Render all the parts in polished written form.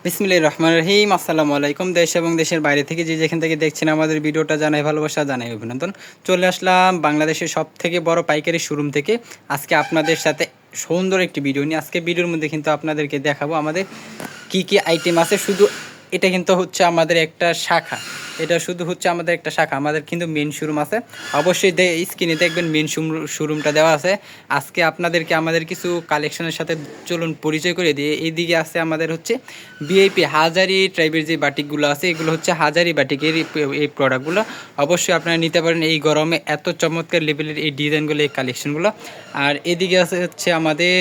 বিসমিল্লাহির রহমানির রহিম। আসসালামু আলাইকুম। দেশ এবং দেশের বাইরে থেকে যে যেখান থেকে দেখছেন আমাদের ভিডিওটা জানাই ভালোবাসা, জানাই অভিনন্দন। চলে আসলাম বাংলাদেশের সবথেকে বড় পাইকারি শোরুম থেকে আজকে আপনাদের সাথে সুন্দর একটি ভিডিও নিয়ে। আজকে ভিডিওর মধ্যে কিন্তু আপনাদেরকে দেখাবো আমাদের কি আইটেম আছে। শুধু এটা কিন্তু হচ্ছে আমাদের একটা শাখা, এটা শুধু হচ্ছে আমাদের একটা শাখা। আমাদের কিন্তু মেন শোরুম আছে, অবশ্যই স্ক্রিনে দেখবেন মেন শোরুমটা দেওয়া আছে। আজকে আপনাদেরকে আমাদের কিছু কালেকশনের সাথে চলুন পরিচয় করে দিয়ে। এইদিকে আছে আমাদের হচ্ছে ভিআইপি হাজারি ট্রাইবের যে বাটিকগুলো আছে, এগুলো হচ্ছে হাজারি বাটিকের এই প্রোডাক্টগুলো অবশ্যই আপনারা নিতে পারেন এই গরমে। এত চমৎকার লেভেলের এই ডিজাইনগুলো, এই কালেকশনগুলো। আর এদিকে আছে হচ্ছে আমাদের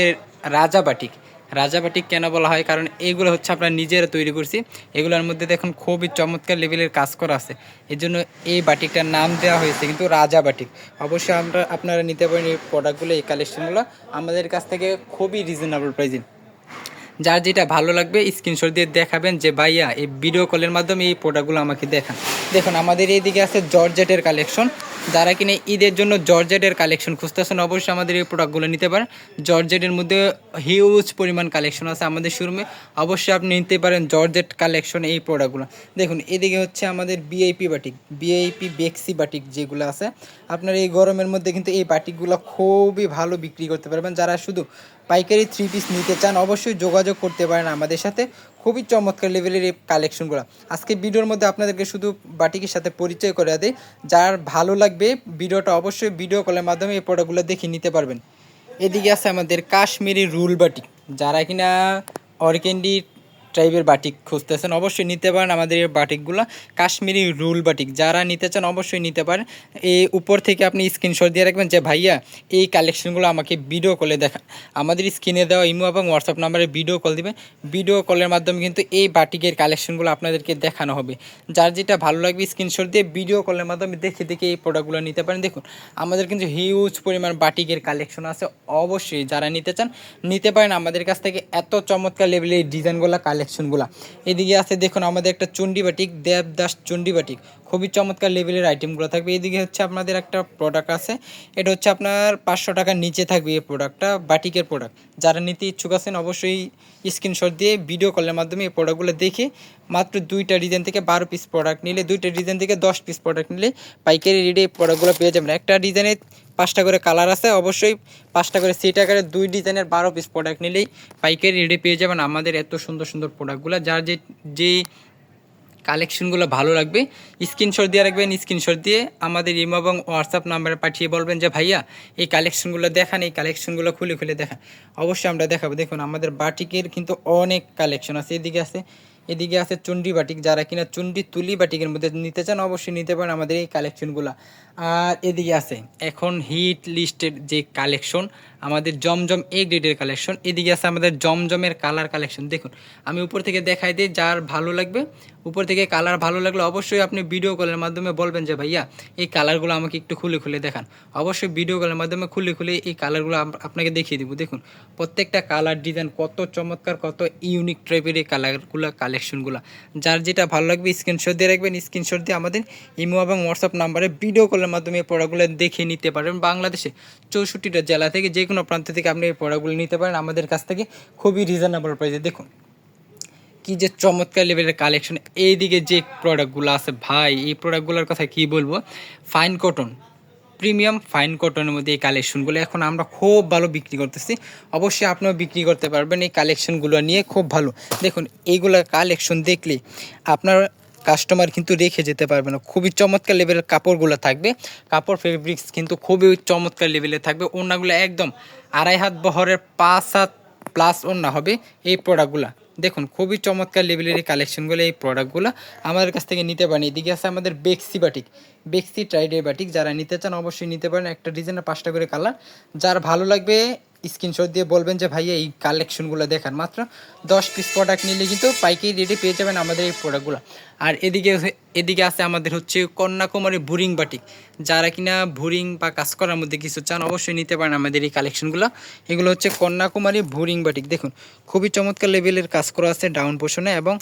রাজা বাটিক। রাজা বাটিক কেন বলা হয়, কারণ এগুলো হচ্ছে আমরা নিজেরা তৈরি করছি। এগুলোর মধ্যে দেখুন খুবই চমৎকার লেভেলের কাজ করা আছে, এই জন্য এই বাটিকটার নাম দেওয়া হয়েছে কিন্তু রাজা বাটিক। অবশ্যই আপনারা নিতে পারেন এই প্রোডাক্টগুলো, এই কালেকশনগুলো আমাদের কাছ থেকে খুবই রিজনেবল প্রাইসে। যার যেটা ভালো লাগবে স্ক্রিনশট দিয়ে দেখাবেন যে ভাইয়া এই ভিডিও কলের মাধ্যমে এই প্রোডাক্টগুলো আমাকে দেখান। দেখুন আমাদের এইদিকে আছে জর্জেটের কালেকশন। যারা কিনে ঈদের জন্য জর্জেটের কালেকশন খুঁজতেছেন অবশ্যই আমাদের এই প্রোডাক্টগুলো নিতে পারেন। জর্জেটের মধ্যে হিউজ পরিমাণ কালেকশন আছে আমাদের শোরুমে, অবশ্যই আপনি নিতে পারেন জর্জেট কালেকশন এই প্রোডাক্টগুলো। দেখুন এদিকে হচ্ছে আমাদের ভিআইপি বাটিক, ভিআইপি বেক্সি বাটিক যেগুলো আছে, আপনার এই গরমের মধ্যে কিন্তু এই বাটিকগুলো খুবই ভালো বিক্রি করতে পারবেন। যারা শুধু পাইকারি 3 পিস নিতে চান অবশ্যই যোগাযোগ করতে পারেন আমাদের সাথে। খুবই চমৎকার লেভেলের এই কালেকশনগুলো আজকে ভিডিওর মধ্যে আপনাদেরকে শুধু বাটিকের সাথে পরিচয় করে দেয়। যার ভালো লাগবে ভিডিওটা অবশ্যই ভিডিও কলের মাধ্যমে এই প্রোডাক্টগুলো দেখে নিতে পারবেন। এদিকে আছে আমাদের কাশ্মীরি রুল বাটিক। যারা কিনা অর্গেন্ডি ট্রাইবের বাটিক খুঁজতেছেন অবশ্যই নিতে পারেন আমাদের এই বাটিকগুলো। কাশ্মীরি রুল বাটিক যারা নিতে চান অবশ্যই নিতে পারেন। এই উপর থেকে আপনি স্ক্রিনশট দিয়ে রাখবেন যে ভাইয়া এই কালেকশনগুলো আমাকে ভিডিও কলে দেখান। আমাদের স্ক্রিনে দেওয়া ইমো এবং হোয়াটসঅ্যাপ নাম্বারে ভিডিও কল দিবেন। ভিডিও কলের মাধ্যমে কিন্তু এই বাটিকের কালেকশনগুলো আপনাদেরকে দেখানো হবে। যার যেটা ভালো লাগবে স্ক্রিনশট দিয়ে ভিডিও কলের মাধ্যমে দেখে দেখে এই প্রোডাক্টগুলো নিতে পারেন। দেখুন আমাদের কিন্তু হিউজ পরিমাণ বাটিকের কালেকশন আছে, অবশ্যই যারা নিতে চান নিতে পারেন আমাদের কাছ থেকে। এত চমৎকার লেভেলের এই ডিজাইনগুলো, কালেকশনগুলো। এদিকে আছে দেখুন আমাদের একটা চণ্ডী বাটিক, দেবদাস চণ্ডী বাটিক, খুবই চমৎকার লেভেলের আইটেমগুলো থাকবে। এদিকে হচ্ছে আপনাদের একটা প্রোডাক্ট আছে, এটা হচ্ছে আপনার 500 টাকার নিচে থাকবে এই প্রোডাক্টটা, বাটিকের প্রোডাক্ট। যারা নিতে ইচ্ছুক আছেন অবশ্যই স্ক্রিনশট দিয়ে ভিডিও কলের মাধ্যমে এই প্রোডাক্টগুলো দেখে মাত্র 2টা ডিজাইন থেকে 12 পিস প্রোডাক্ট নিলে, 2টা ডিজাইন থেকে 10 পিস প্রোডাক্ট নিলে পাইকারি রেটে এই প্রোডাক্টগুলো পেয়ে যাবেন। একটা ডিজাইনে 5টা করে কালার আছে, অবশ্যই 5টা করে সেট আকারে 2 ডিজাইনের 12 পিস প্রোডাক্ট নিলেই পাইকারি রেটে পেয়ে যাবেন আমাদের এত সুন্দর সুন্দর প্রোডাক্টগুলো। যার যে কালেকশনগুলো ভালো লাগবে স্ক্রিনশট দিয়ে রাখবেন। স্ক্রিনশট দিয়ে আমাদের ইমো এবং হোয়াটসঅ্যাপ নাম্বারে পাঠিয়ে বলবেন যে ভাইয়া এই কালেকশনগুলো দেখান, এই কালেকশনগুলো খুলে খুলে দেখান। অবশ্যই আমরা দেখাবো। দেখুন আমাদের বাটিকের কিন্তু অনেক কালেকশন আছে। এদিকে আছে চণ্ডী বাটিক, যারা কিনা চণ্ডী তুলি বাটিকের মধ্যে নিতে চান অবশ্যই নিতে পারেন আমাদের এই কালেকশনগুলো। আর এদিকে আছে এখন হিট লিস্টের যে কালেকশন, আমাদের জমজম এ গ্রেডের কালেকশন। এদিকে আছে আমাদের জমজমের কালার কালেকশন। দেখুন আমি উপর থেকে দেখাই দিই, যার ভালো লাগবে উপর থেকে কালার ভালো লাগলে অবশ্যই আপনি ভিডিও কলের মাধ্যমে বলবেন যে ভাইয়া এই কালারগুলো আমাকে একটু খুলে খুলে দেখান। অবশ্যই ভিডিও কলের মাধ্যমে খুলে খুলে এই কালারগুলো আপনাকে দেখিয়ে দিব। দেখুন প্রত্যেকটা কালার ডিজাইন কত চমৎকার, কত ইউনিক টাইপের এই কালারগুলো, কালেকশনগুলো। যার যেটা ভালো লাগবে স্ক্রিনশট দিয়ে রাখবেন। স্ক্রিনশট দিয়ে আমাদের ইমো এবং হোয়াটসঅ্যাপ নাম্বারে ভিডিও কলের মাধ্যমে এই প্রোডাক্টগুলো দেখে নিতে পারেন। বাংলাদেশে 64টা জেলা থেকে যে কোনো প্রান্ত থেকে আপনি এই প্রোডাক্টগুলো নিতে পারেন আমাদের কাছ থেকে খুবই রিজনেবল প্রাইসে। দেখুন কি যে চমৎকার লেভেলের কালেকশন। এইদিকে যে প্রোডাক্টগুলো আছে ভাই, এই প্রোডাক্টগুলোর কথা কি বলবো। ফাইন কটন, প্রিমিয়াম ফাইন কটনের মধ্যে এই কালেকশনগুলো এখন আমরা খুব ভালো বিক্রি করতেছি। অবশ্যই আপনিও বিক্রি করতে পারবেন এই কালেকশনগুলো নিয়ে, খুব ভালো। দেখুন এইগুলো কালেকশন দেখলে আপনার কাস্টমার কিন্তু রেখে যেতে পারবে না। খুবই চমৎকার লেভেলের কাপড়গুলো থাকবে, কাপড় ফেব্রিক্স কিন্তু খুবই চমৎকার লেভেলের থাকবে। ওড়নাগুলো একদম 2.5 হাত বহরের 5 হাত প্লাস ওড়না হবে এই প্রোডাক্টগুলো। দেখুন খুবই চমৎকার লেভেলের এই কালেকশনগুলো, এই প্রোডাক্টগুলো আমাদের কাছ থেকে নিতে পারেন। এদিকে আছে আমাদের বেক্সি বাটিক, বেক্সি ট্রাইডে বাটিক। যারা নিতে চান অবশ্যই নিতে পারেন। একটা ডিজাইনের 5টা করে কালার, যার ভালো লাগবে স্ক্রিনশট দিয়ে বলবেন যে ভাইয়া এই কালেকশনগুলো দেখান। মাত্র 10 পিস প্রোডাক্ট নিলে কিন্তু পাইকারি রেটে পেয়ে যাবেন আমাদের এই প্রোডাক্টগুলো। আর এদিকে আছে আমাদের হচ্ছে কন্যাকুমারী বুরিং বাটিক। যারা কিনা বুরিং বা কাজ করার মধ্যে কিছু চান অবশ্যই নিতে পারেন আমাদের এই কালেকশনগুলো। এগুলো হচ্ছে কন্যাকুমারী বুরিং বাটিক। দেখুন খুবই চমৎকার লেভেলের কাজ করা আছে ডাউন পোর্শনে, এবং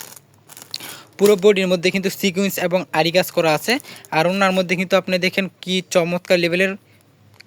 পুরো বডির মধ্যে কিন্তু সিকুয়েন্স এবং আরি কাজ করা আছে। আর ওনার মধ্যে কিন্তু আপনি দেখেন কি চমৎকার লেভেলের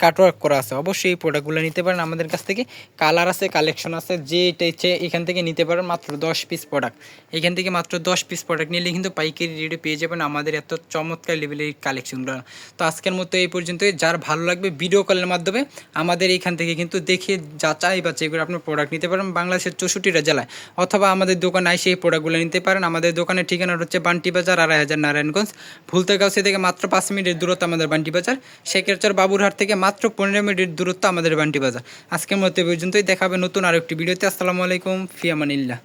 কাটওয়ার্ক করা আছে। অবশ্যই এই প্রোডাক্টগুলো নিতে পারেন আমাদের কাছ থেকে। কালার আছে, কালেকশন আছে, যেটা ইচ্ছে এখান থেকে নিতে পারেন। মাত্র 10 পিস প্রোডাক্ট, এখান থেকে মাত্র 10 পিস প্রোডাক্ট নিলে কিন্তু পাইকারি রেটে পেয়ে যাবেন আমাদের এত চমৎকার লেভেলের কালেকশনগুলো। তো আজকের মতো এই পর্যন্তই। যার ভালো লাগবে ভিডিও কলের মাধ্যমে আমাদের এইখান থেকে কিন্তু দেখে যাচাই বাছাই করে আপনার প্রোডাক্ট নিতে পারেন বাংলাদেশের 64টা জেলায়, অথবা আমাদের দোকানে এসে এই প্রোডাক্টগুলো নিতে পারেন। আমাদের দোকানের ঠিকানা হচ্ছে বান্টি বাজার, 2.5 নারায়ণগঞ্জ। ভুলতেগাঁও থেকে মাত্র 5 মিনিটের দূরত্ব আমাদের বান্টি বাজার। শেখেরচর বাবুরহাট থেকে মাত্র 15 মিনিটের দূরত্ব আমাদের বান্টি বাজার। আজকের মতো এই পর্যন্তই, দেখাবে নতুন আরেকটি ভিডিওতে। আসসালামু আলাইকুম, ফি আমানিল্লাহ।